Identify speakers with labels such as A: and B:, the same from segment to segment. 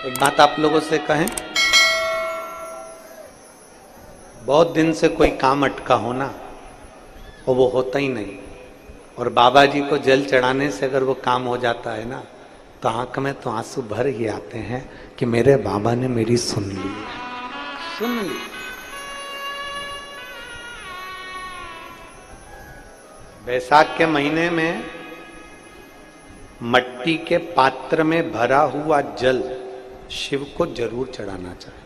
A: एक बात आप लोगों से कहें, बहुत दिन से कोई काम अटका हो ना, और वो होता ही नहीं, और बाबा जी को जल चढ़ाने से अगर वो काम हो जाता है ना, तो आंख में तो आंसू भर ही आते हैं कि मेरे बाबा ने मेरी सुन ली, सुन ली। बैसाख के महीने में मट्टी के पात्र में भरा हुआ जल शिव को जरूर चढ़ाना चाहिए।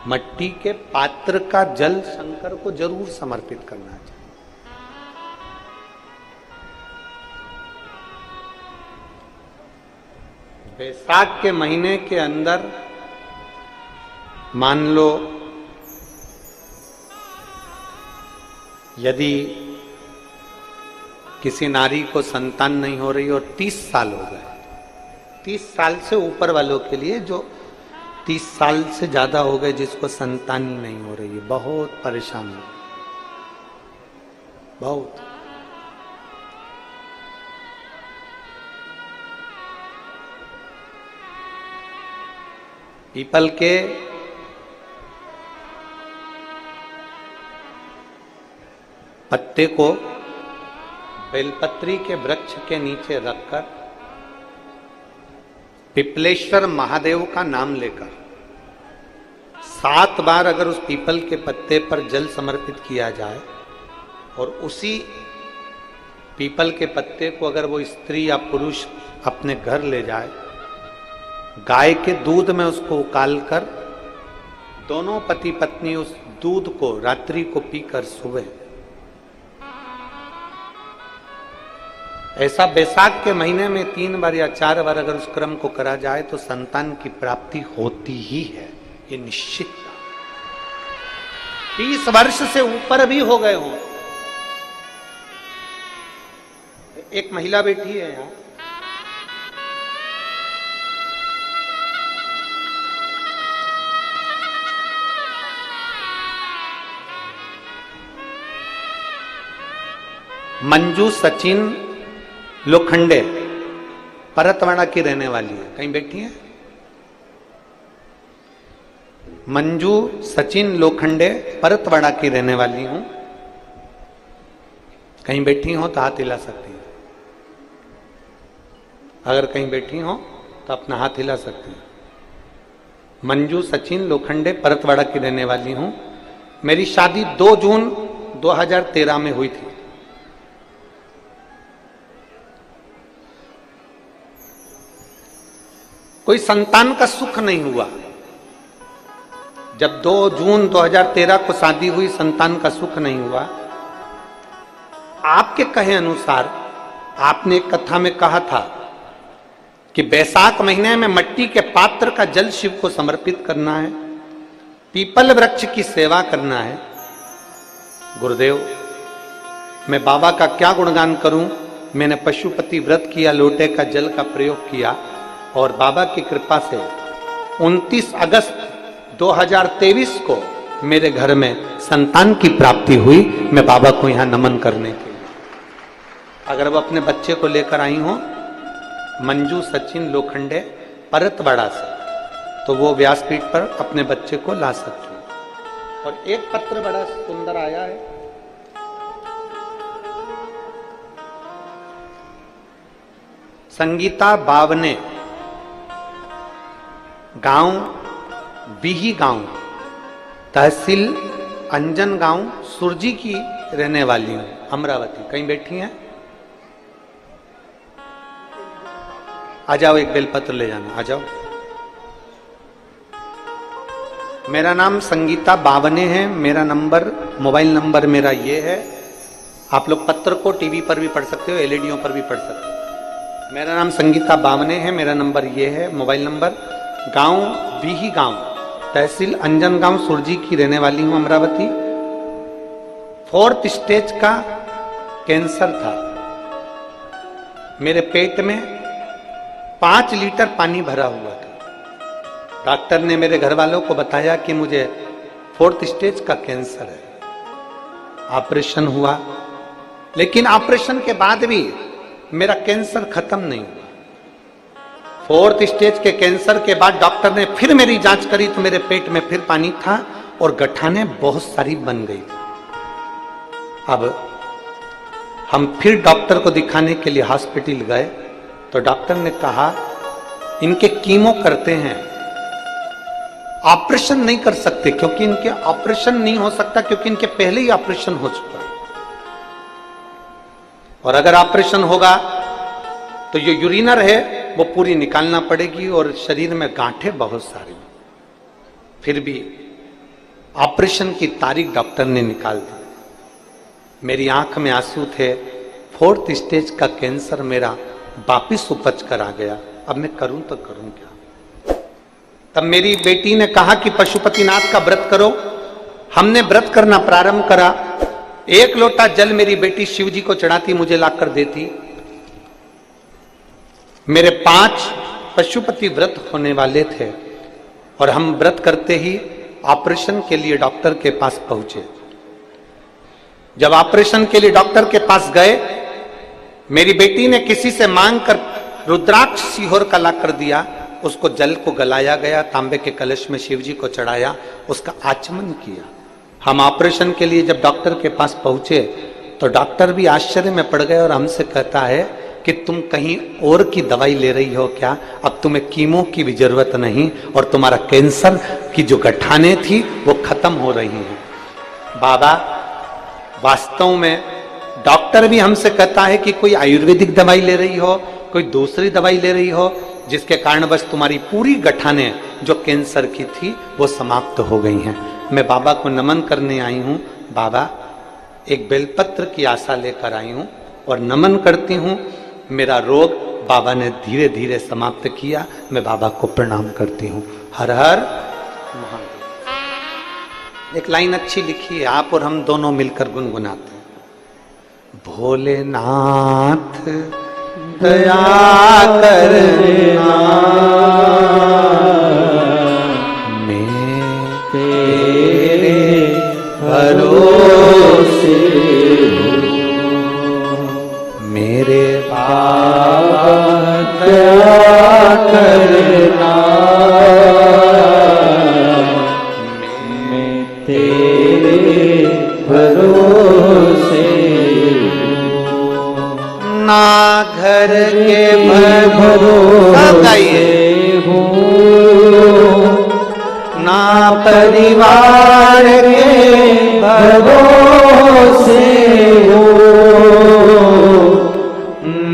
A: मट्टी के पात्र का जल शंकर को जरूर समर्पित करना चाहिए। बैसाख के महीने के अंदर मान लो यदि किसी नारी को संतान नहीं हो रही और 30 साल हो गए, 30 साल से ऊपर वालों के लिए, जो 30 साल से ज्यादा हो गए जिसको संतान ही नहीं हो रही है, बहुत परेशान है, बहुत। पीपल के पत्ते को बेलपत्री के वृक्ष के नीचे रखकर पिपलेश्वर महादेव का नाम लेकर 7 बार अगर उस पीपल के पत्ते पर जल समर्पित किया जाए, और उसी पीपल के पत्ते को अगर वो स्त्री या पुरुष अपने घर ले जाए, गाय के दूध में उसको उकालकर दोनों पति पत्नी उस दूध को रात्रि को पीकर सुबह, ऐसा बैसाख के महीने में 3 बार या 4 बार अगर उस क्रम को करा जाए तो संतान की प्राप्ति होती ही है, ये निश्चित। 30 वर्ष से ऊपर भी हो गए हो। एक महिला बैठी है यहां, मंजू सचिन लोखंडे, परतवाड़ा की रहने वाली है, कहीं बैठी है? मंजू सचिन लोखंडे, परतवाड़ा की रहने वाली हूं, कहीं बैठी हो तो हाथ हिला सकती हैं। अगर कहीं बैठी हो तो अपना हाथ हिला सकती हैं। मंजू सचिन लोखंडे, परतवाड़ा की रहने वाली हूं। मेरी शादी 2 जून 2013 में हुई थी। कोई संतान का सुख नहीं हुआ। जब 2 जून 2013 को शादी हुई, संतान का सुख नहीं हुआ। आपके कहे अनुसार आपने एक कथा में कहा था कि बैसाख महीने में मट्टी के पात्र का जल शिव को समर्पित करना है, पीपल वृक्ष की सेवा करना है। गुरुदेव, मैं बाबा का क्या गुणगान करूं? मैंने पशुपति व्रत किया, लोटे का जल का प्रयोग किया, और बाबा की कृपा से 29 अगस्त 2023 को मेरे घर में संतान की प्राप्ति हुई। मैं बाबा को यहां नमन करने के लिए, अगर वो अपने बच्चे को लेकर आई हो, मंजू सचिन लोखंडे परतवाड़ा से, तो वो व्यासपीठ पर अपने बच्चे को ला सकती हूं। और एक पत्र बड़ा सुंदर आया है, संगीता बावने, गांव बीही गांव, तहसील अंजन गांव, सुरजी की रहने वाली हूं, अमरावती, कहीं बैठी हैं? आ जाओ, एक बेलपत्र ले जाना, आ जाओ। मेरा नाम संगीता बावने है, मेरा नंबर, मोबाइल नंबर मेरा ये है। आप लोग पत्र को टीवी पर भी पढ़ सकते हो, एलईडीओं पर भी पढ़ सकते हो। मेरा नाम संगीता बावने है, मेरा नंबर ये है, मोबाइल नंबर। गांव बीही गांव, तहसील अंजन गांव, सुरजी की रहने वाली हूं, अमरावती। 4th स्टेज का कैंसर था। मेरे पेट में 5 लीटर पानी भरा हुआ था। डॉक्टर ने मेरे घर वालों को बताया कि मुझे 4th स्टेज का कैंसर है। ऑपरेशन हुआ, लेकिन ऑपरेशन के बाद भी मेरा कैंसर खत्म नहीं हुआ। 4th स्टेज के कैंसर के बाद डॉक्टर ने फिर मेरी जांच करी तो मेरे पेट में फिर पानी था और गठानें बहुत सारी बन गई थी। अब हम फिर डॉक्टर को दिखाने के लिए हॉस्पिटल गए तो डॉक्टर ने कहा इनके कीमो करते हैं, ऑपरेशन नहीं कर सकते क्योंकि इनके ऑपरेशन नहीं हो सकता क्योंकि इनके पहले ही ऑपरेशन हो चुका है, और अगर ऑपरेशन होगा तो जो यूरिनर है वो पूरी निकालना पड़ेगी और शरीर में गांठें बहुत सारी। फिर भी ऑपरेशन की तारीख डॉक्टर ने निकाल दी। मेरी आंख में आंसू थे। 4th स्टेज का कैंसर मेरा वापिस उपज कर आ गया। अब मैं करूं तो करूं क्या। तब मेरी बेटी ने कहा कि पशुपतिनाथ का व्रत करो। हमने व्रत करना प्रारंभ करा। 1 लोटा जल मेरी बेटी शिव जी को चढ़ाती, मुझे लाकर देती। मेरे 5 पशुपति व्रत होने वाले थे और हम व्रत करते ही ऑपरेशन के लिए डॉक्टर के पास पहुंचे। जब ऑपरेशन के लिए डॉक्टर के पास गए, मेरी बेटी ने किसी से मांग कर रुद्राक्ष सिहोर का ला कर दिया। उसको जल को गलाया गया, तांबे के कलश में शिव जी को चढ़ाया, उसका आचमन किया। हम ऑपरेशन के लिए जब डॉक्टर के पास पहुंचे तो डॉक्टर भी आश्चर्य में पड़ गए और हमसे कहता है कि तुम कहीं और की दवाई ले रही हो क्या, अब तुम्हें कीमो की भी जरूरत नहीं और तुम्हारा कैंसर की जो गठानें थी वो खत्म हो रही हैं। बाबा, वास्तव में डॉक्टर भी हमसे कहता है कि कोई आयुर्वेदिक दवाई ले रही हो, कोई दूसरी दवाई ले रही हो, जिसके कारण बस तुम्हारी पूरी गठानें जो कैंसर की थी वो समाप्त हो गई हैं। मैं बाबा को नमन करने आई हूँ। बाबा, एक बेलपत्र की आशा लेकर आई हूँ और नमन करती हूँ। मेरा रोग बाबा ने धीरे धीरे समाप्त किया। मैं बाबा को प्रणाम करती हूँ। हर हर महादेव। एक लाइन अच्छी लिखी है, आप और हम दोनों मिलकर गुनगुनाते हैं। भोलेनाथ दया करना, मैं तेरे भरोसे मेरे बाबा दया करना, मैं तेरे भरोसे ना घर के भरोसे हूँ, ना परिवार के भरोसे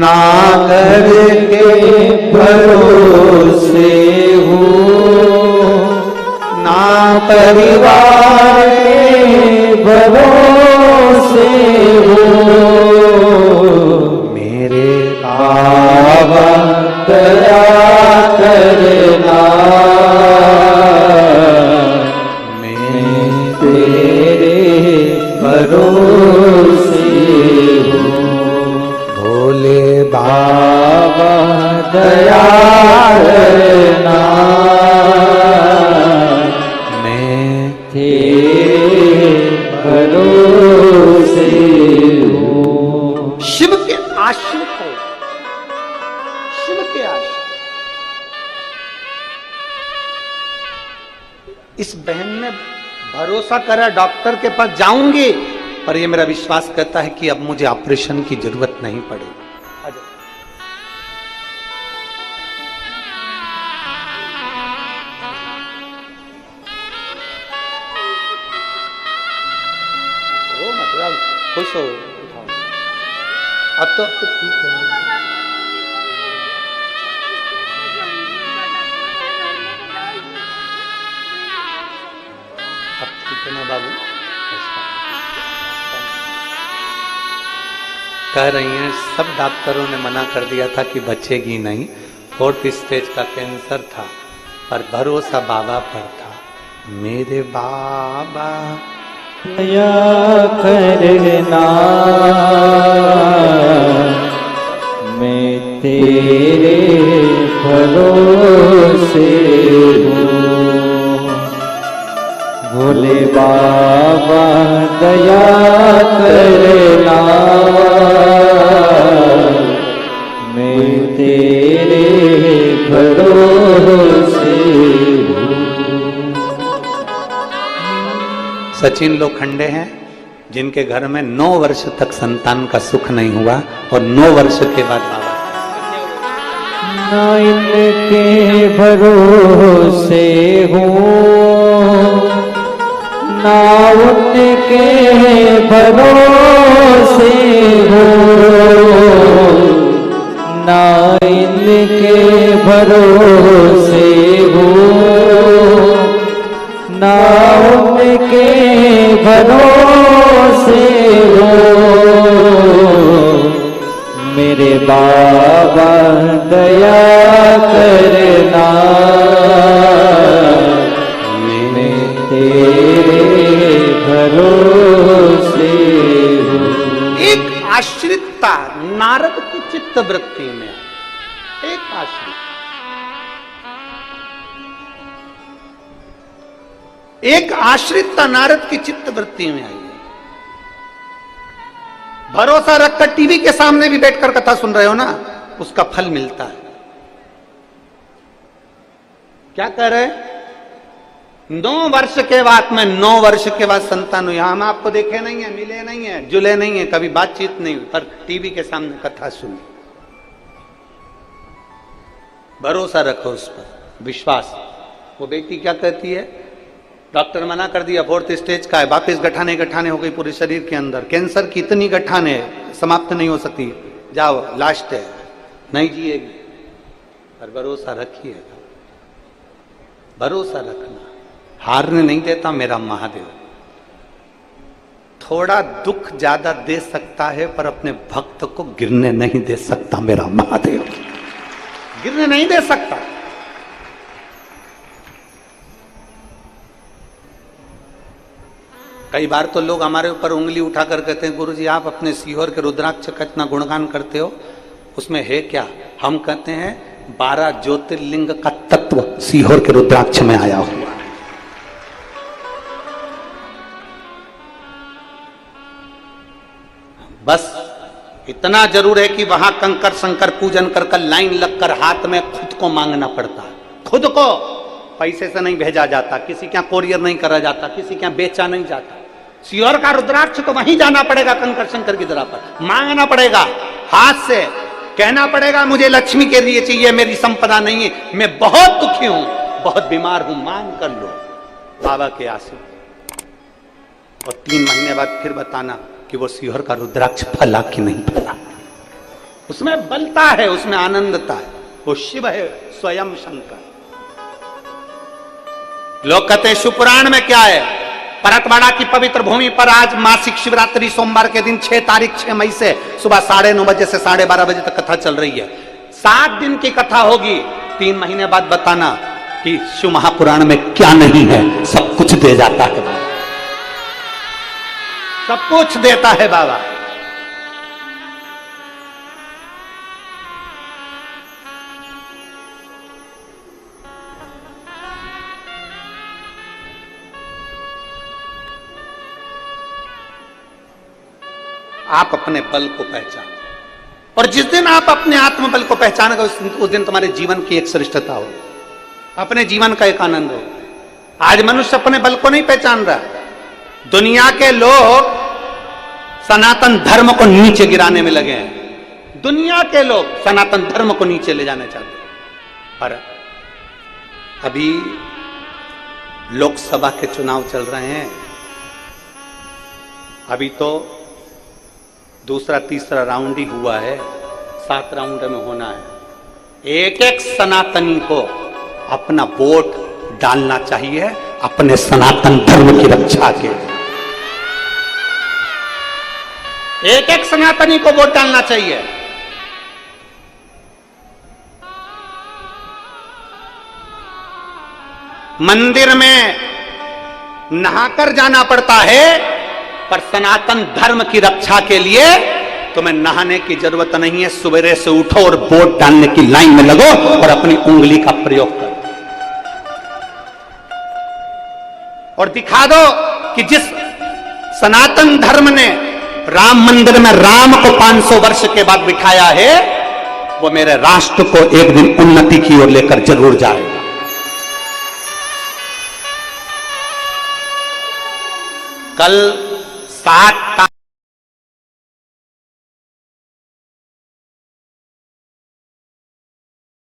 A: ना घर के भरोसे हूँ, ना परिवार के भरोसे हूँ। मेरे बाबा दया करना, मैं तेरे भरोसे हूँ। भोले बाबा दया करना, मैं तेरे भरोसे हूँ। शिव के आश्रित हो, शिव के आश्रित। इस बहन ने भरोसा करा, डॉक्टर के पास जाऊंगी, पर यह मेरा विश्वास करता है कि अब मुझे ऑपरेशन की जरूरत नहीं पड़ेगी। रो मतलब खुश हो, उठाओ। अब तो ठीक है। अब ठीक है ना बाबू? कह रही हैं सब डॉक्टरों ने मना कर दिया था कि बचेगी नहीं, 4th स्टेज का कैंसर था, पर भरोसा बाबा पर था। मेरे बाबा
B: दया करना, मैं तेरे भरोसे हूँ। भोले बाबा दया करना, मैं तेरे भरोसे
A: सचिन लोखंडे हैं जिनके घर में 9 वर्ष तक संतान का सुख नहीं हुआ और 9 वर्ष के बाद बाबा
B: ना इनके भरोसे हो, ना उनके भरोसे हो, ना इनके भरोसे हो, ना उनके भरोसे हो। मेरे बाबा दया करना, मैं तेरे भरोसे हूँ।
A: एक आश्रितता नारद की चित्त वृत्ति में, एक आश्रित, एक आश्रितता नारद की चित्त वृत्ति में आई है। भरोसा रखकर टीवी के सामने भी बैठकर कथा सुन रहे हो ना, उसका फल मिलता है। क्या कह रहे? 9 वर्ष के बाद में 9 वर्ष के बाद संतान हुई। हम आपको देखे नहीं है, मिले नहीं है, जुले नहीं है, कभी बातचीत नहीं हुई, पर टीवी के सामने कथा सुनी। भरोसा रखो उस पर, विश्वास। वो बेटी क्या कहती है? डॉक्टर मना कर दिया 4th स्टेज का है, वापिस गठाने गठाने हो गई पूरे शरीर के अंदर, कैंसर की इतनी गठाने समाप्त नहीं हो सकती, जाओ लास्ट है, नहीं जिएगी। पर भरोसा रखिएगा, भरोसा रखना, हारने नहीं देता मेरा महादेव। थोड़ा दुख ज्यादा दे सकता है पर अपने भक्त को गिरने नहीं दे सकता मेरा महादेव, गिरने नहीं दे सकता। कई बार तो लोग हमारे ऊपर उंगली उठाकर कहते हैं गुरुजी आप अपने सीहोर के रुद्राक्ष का इतना गुणगान करते हो, उसमें है क्या? हम कहते हैं 12 ज्योतिर्लिंग का तत्व सीहोर के रुद्राक्ष में आया हुआ। बस इतना जरूर है कि वहां कंकर शंकर पूजन कर लाइन लगकर हाथ में खुद को मांगना पड़ता है। खुद को, पैसे से नहीं भेजा जाता, किसी के यहाँ कोरियर नहीं करा जाता, किसी के यहाँ बेचा नहीं जाता। सीहोर का रुद्राक्ष तो वहीं जाना पड़ेगा, कंकर शंकर की तरह पर मांगना पड़ेगा, हाथ से कहना पड़ेगा मुझे लक्ष्मी के लिए चाहिए, मेरी संपदा नहीं है, मैं बहुत दुखी हूं, बहुत बीमार हूं, मांग कर लो बाबा के आशीर्वाद। और 3 महीने बाद फिर बताना कि वो सीहोर का रुद्राक्ष फला कि नहीं फला। उसमें बलता है, उसमें आनंदता है, वो शिव है स्वयं शंकर। लोग कहते हैं शिवपुराण में क्या है? परतवाड़ा की पवित्र भूमि पर आज मासिक शिवरात्रि सोमवार के दिन 6 तारीख 6 मई से सुबह 9:30 बजे से 12:30 बजे तक कथा चल रही है। 7 दिन की कथा होगी। 3 महीने बाद बताना कि शिव महापुराण में क्या नहीं है। सब कुछ दे जाता है बाबा, सब कुछ देता है बाबा। आप अपने बल को पहचानो, और जिस दिन आप अपने आत्मबल को पहचानोगे उस दिन तुम्हारे जीवन की एक श्रेष्ठता हो, अपने जीवन का एक आनंद हो। आज मनुष्य अपने बल को नहीं पहचान रहा। दुनिया के लोग सनातन धर्म को नीचे गिराने में लगे हैं। दुनिया के लोग सनातन धर्म को नीचे ले जाना चाहते हैं। पर अभी लोकसभा के चुनाव चल रहे हैं, अभी तो दूसरा तीसरा राउंड ही हुआ है, 7 राउंड में होना है। एक एक सनातनी को अपना वोट डालना चाहिए अपने सनातन धर्म की रक्षा के। एक एक सनातनी को वोट डालना चाहिए। मंदिर में नहाकर जाना पड़ता है, पर सनातन धर्म की रक्षा के लिए तुम्हें नहाने की जरूरत नहीं है। सवेरे से उठो और वोट डालने की लाइन में लगो और अपनी उंगली का प्रयोग करो और दिखा दो कि जिस सनातन धर्म ने राम मंदिर में राम को 500 वर्ष के बाद बिठाया है, वो मेरे राष्ट्र को एक दिन उन्नति की ओर लेकर जरूर जाएगा। कल 7